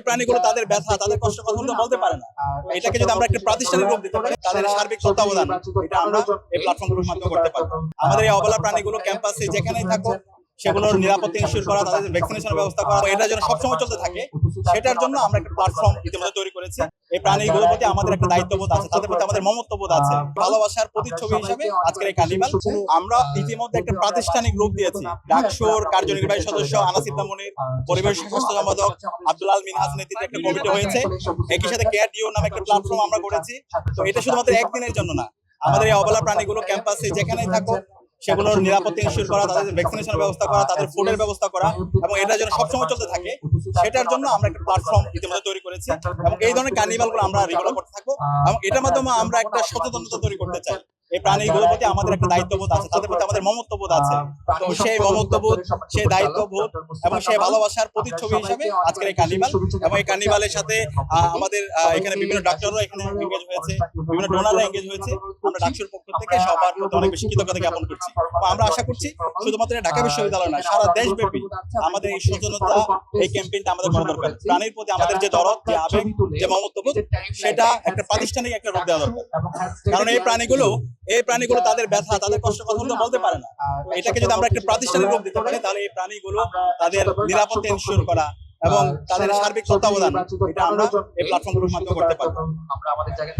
এই প্রাণীগুলো তাদের ব্যথা, তাদের কষ্ট কথা বলতে পারে না। এটাকে যদি আমরা একটা প্রাতিষ্ঠানিক রূপ দিতে পারি, তাদের সার্বিক তত্ত্বাবধান এটা আমরা এই প্ল্যাটফর্মগুলোর মাধ্যমে করতে পারবো। আমাদের এই অবলা প্রাণীগুলো ক্যাম্পাসে যেখানেই থাকুক সেগুলোর নিরাপত্তা ইনশিওর করা, তাদের ভ্যাকসিনেশনের ব্যবস্থা করা, এটা যেন সবসময় চলতে থাকে সেটার জন্য আমরা একটা প্ল্যাটফর্ম ইতিমধ্যে তৈরি করেছি। এই প্রাণীগুলোর প্রতি আমাদের একটা দায়িত্ববোধ আছে, তাদের প্রতি আমাদের মমত্ববোধ আছে, ভালোবাসার প্রতিচ্ছবি হিসাবে আজকের এই কার্নিভাল আমরা ইতিমধ্যে একটা প্রাতিষ্ঠানিক রূপ দিয়েছি। ডাকসুর কার্যনির্বাহী সদস্য আনাস ইবনে মুনির, পরিবেশ স্বাস্থ্য সম্পাদক আব্দুল আল মিনহাজ নেতৃত্বে একটা কমিটি হয়েছে। একই সাথে কেয়ার ডিও নামে একটা প্ল্যাটফর্ম আমরা করেছি। তো এটা শুধুমাত্র একদিনের জন্য না, আমাদের এই অবলা প্রাণীগুলো ক্যাম্পাসে যেখানেই থাকুক সেগুলোর নিরাপত্তা ইনশিওর করা, তাদের ভ্যাকসিনেশনের ব্যবস্থা করা, তাদের ফুডের ব্যবস্থা করা এবং এটা যেন সবসময় চলতে থাকে সেটার জন্য আমরা একটা প্ল্যাটফর্ম ইতিমধ্যে তৈরি করেছি। এবং এই ধরনের কার্নিভালগুলো আমরা রেগুলার করতে থাকবো এবং এটার মাধ্যমে আমরা একটা সচেতনতা তৈরি করতে চাই। এই প্রাণীগুলোর প্রতি আমাদের একটা দায়িত্ববোধ আছে, তাদের প্রতি আমাদের মমত্ববোধ আছে। তো সেই মমত্ববোধ, সেই দায়িত্ববোধ এবং সেই ভালোবাসার প্রতিচ্ছবি হিসাবে আজকের এই কার্নিভাল। এবং এই কার্নিভালের সাথে আমাদের এখানে বিভিন্ন ডাক্তাররা এখানে এঙ্গেজ হয়েছে, বিভিন্ন ডোনাররা এঙ্গেজ হয়েছে। আমরা ডাকসুর পক্ষ থেকে সবার প্রতি অনেক বেশি কৃতজ্ঞতা জ্ঞাপন করছি। আমরা আশা করছি শুধুমাত্র ঢাকা বিশ্ববিদ্যালয় নয়, সারা দেশব্যাপী আমাদের এই সচেতনতা, এই ক্যাম্পেইনটা আমাদের করা দরকার। প্রাণীর প্রতি আমাদের যে দরদ, যে আবেগ, যে মমত্ববোধ, সেটা একটা প্রাতিষ্ঠানিক একটা রূপ দেওয়া দরকার। কারণ এই প্রাণীগুলো তাদের ব্যথা, তাদের কষ্ট কথা বলতে পারে না। এটাকে যদি আমরা একটা প্রাতিষ্ঠানিক রূপ দিতে পারি, তাহলে এই প্রাণীগুলো তাদের নিরাপত্তা ইনশিওর করা এবং তাদের সার্বিক তত্ত্বাবধান এটা আমরা এই প্ল্যাটফর্মগুলোর মাধ্যমে করতে পারবো। আমরা আমাদের জায়গায়